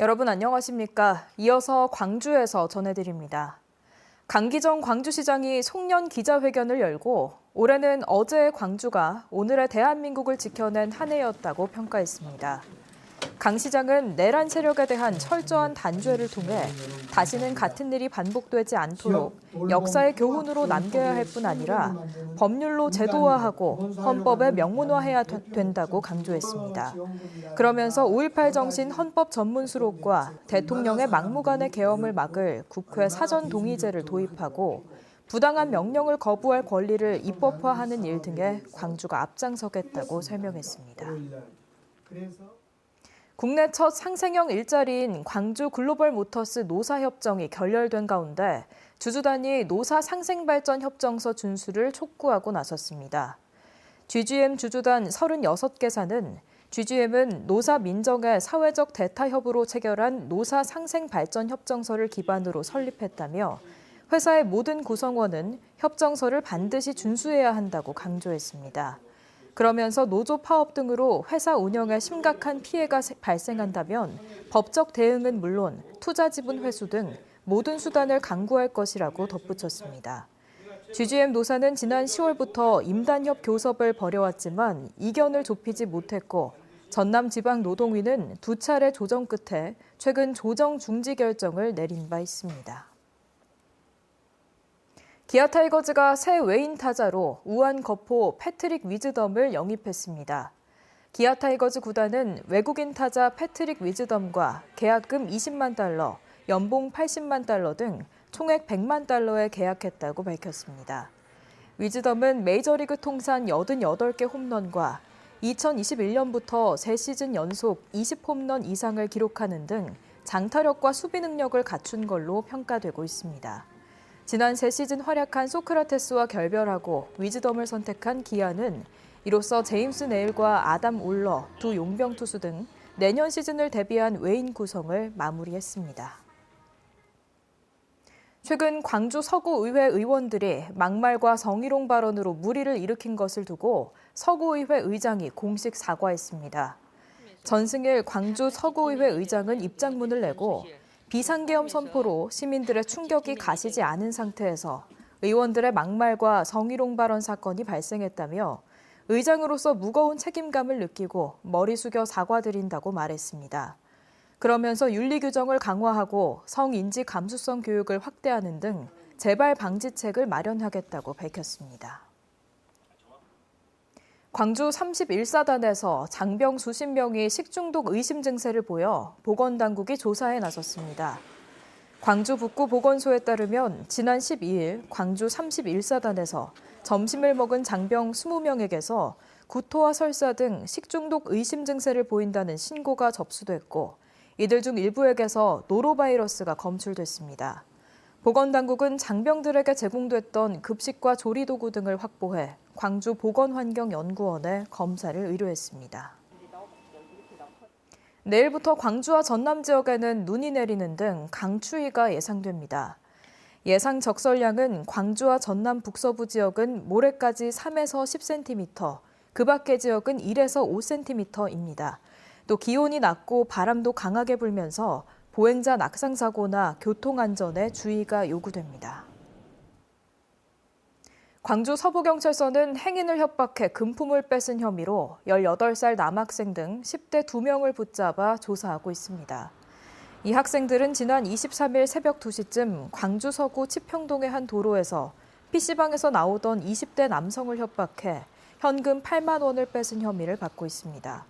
여러분 안녕하십니까? 이어서 광주에서 전해드립니다. 강기정 광주시장이 송년 기자회견을 열고 올해는 어제의 광주가 오늘의 대한민국을 지켜낸 한 해였다고 평가했습니다. 강 시장은 내란 세력에 대한 철저한 단죄를 통해 다시는 같은 일이 반복되지 않도록 역사의 교훈으로 남겨야 할 뿐 아니라 법률로 제도화하고 헌법에 명문화해야 된다고 강조했습니다. 그러면서 5.18 정신 헌법 전문 수록과 대통령의 막무가내 계엄을 막을 국회 사전 동의제를 도입하고 부당한 명령을 거부할 권리를 입법화하는 일 등에 광주가 앞장서겠다고 설명했습니다. 국내 첫 상생형 일자리인 광주 글로벌 모터스 노사협정이 결렬된 가운데 주주단이 노사 상생발전 협정서 준수를 촉구하고 나섰습니다. GGM 주주단 36개사는 GGM은 노사 민정의 사회적 대타협으로 체결한 노사 상생발전 협정서를 기반으로 설립했다며 회사의 모든 구성원은 협정서를 반드시 준수해야 한다고 강조했습니다. 그러면서 노조 파업 등으로 회사 운영에 심각한 피해가 발생한다면 법적 대응은 물론 투자 지분 회수 등 모든 수단을 강구할 것이라고 덧붙였습니다. GGM 노사는 지난 10월부터 임단협 교섭을 벌여왔지만 이견을 좁히지 못했고 전남지방노동위는 2차례 조정 끝에 최근 조정 중지 결정을 내린 바 있습니다. 기아 타이거즈가 새 외인 타자로 우한 거포 패트릭 위즈덤을 영입했습니다. 기아 타이거즈 구단은 외국인 타자 패트릭 위즈덤과 계약금 20만 달러, 연봉 80만 달러 등 총액 100만 달러에 계약했다고 밝혔습니다. 위즈덤은 메이저리그 통산 88개 홈런과 2021년부터 3시즌 연속 20홈런 이상을 기록하는 등 장타력과 수비 능력을 갖춘 걸로 평가되고 있습니다. 지난 3시즌 활약한 소크라테스와 결별하고 위즈덤을 선택한 기아는 이로써 제임스 네일과 아담 울러, 두 용병 투수 등 내년 시즌을 대비한 외인 구성을 마무리했습니다. 최근 광주 서구의회 의원들이 막말과 성희롱 발언으로 물의를 일으킨 것을 두고 서구의회 의장이 공식 사과했습니다. 전승일 광주 서구의회 의장은 입장문을 내고 비상계엄 선포로 시민들의 충격이 가시지 않은 상태에서 의원들의 막말과 성희롱 발언 사건이 발생했다며 의장으로서 무거운 책임감을 느끼고 머리 숙여 사과드린다고 말했습니다. 그러면서 윤리 규정을 강화하고 성인지 감수성 교육을 확대하는 등 재발 방지책을 마련하겠다고 밝혔습니다. 광주 31사단에서 장병 수십 명이 식중독 의심 증세를 보여 보건당국이 조사에 나섰습니다. 광주 북구 보건소에 따르면 지난 12일 광주 31사단에서 점심을 먹은 장병 20명에게서 구토와 설사 등 식중독 의심 증세를 보인다는 신고가 접수됐고 이들 중 일부에게서 노로바이러스가 검출됐습니다. 보건당국은 장병들에게 제공됐던 급식과 조리도구 등을 확보해 광주 보건환경연구원에 검사를 의뢰했습니다. 내일부터 광주와 전남 지역에는 눈이 내리는 등 강추위가 예상됩니다. 예상 적설량은 광주와 전남 북서부 지역은 모레까지 3에서 10cm, 그 밖의 지역은 1에서 5cm입니다. 또 기온이 낮고 바람도 강하게 불면서 보행자 낙상사고나 교통안전에 주의가 요구됩니다. 광주 서부경찰서는 행인을 협박해 금품을 뺏은 혐의로 18살 남학생 등 10대 2명을 붙잡아 조사하고 있습니다. 이 학생들은 지난 23일 새벽 2시쯤 광주 서구 치평동의 한 도로에서 PC방에서 나오던 20대 남성을 협박해 현금 8만 원을 뺏은 혐의를 받고 있습니다.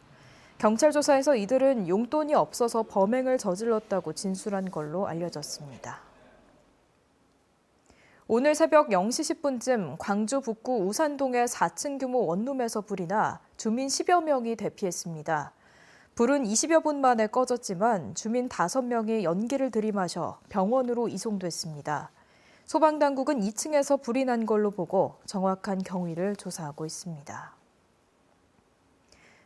경찰 조사에서 이들은 용돈이 없어서 범행을 저질렀다고 진술한 걸로 알려졌습니다. 오늘 새벽 0시 10분쯤 광주 북구 우산동의 4층 규모 원룸에서 불이 나 주민 10여 명이 대피했습니다. 불은 20여 분 만에 꺼졌지만 주민 5명이 연기를 들이마셔 병원으로 이송됐습니다. 소방당국은 2층에서 불이 난 걸로 보고 정확한 경위를 조사하고 있습니다.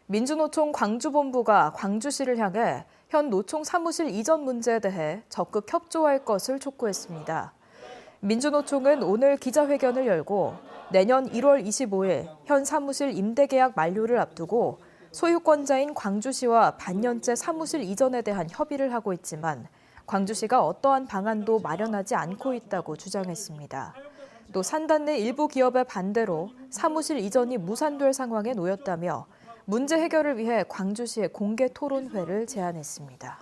민주노총 광주본부가 광주시를 향해 현 노총 사무실 이전 문제에 대해 적극 협조할 것을 촉구했습니다. 민주노총은 오늘 기자회견을 열고 내년 1월 25일 현 사무실 임대 계약 만료를 앞두고 소유권자인 광주시와 반년째 사무실 이전에 대한 협의를 하고 있지만 광주시가 어떠한 방안도 마련하지 않고 있다고 주장했습니다. 또 산단 내 일부 기업의 반대로 사무실 이전이 무산될 상황에 놓였다며 문제 해결을 위해 광주시에 공개 토론회를 제안했습니다.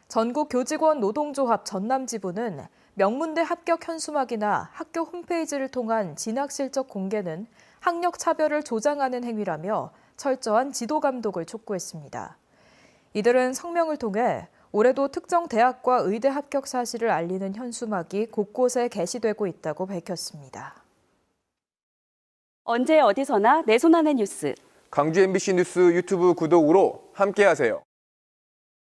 전국교직원 노동조합 전남지부는 명문대 합격 현수막이나 학교 홈페이지를 통한 진학 실적 공개는 학력 차별을 조장하는 행위라며 철저한 지도 감독을 촉구했습니다. 이들은 성명을 통해 올해도 특정 대학과 의대 합격 사실을 알리는 현수막이 곳곳에 게시되고 있다고 밝혔습니다. 언제 어디서나 내 손 안의 뉴스. 광주 MBC 뉴스 유튜브 구독으로 함께하세요.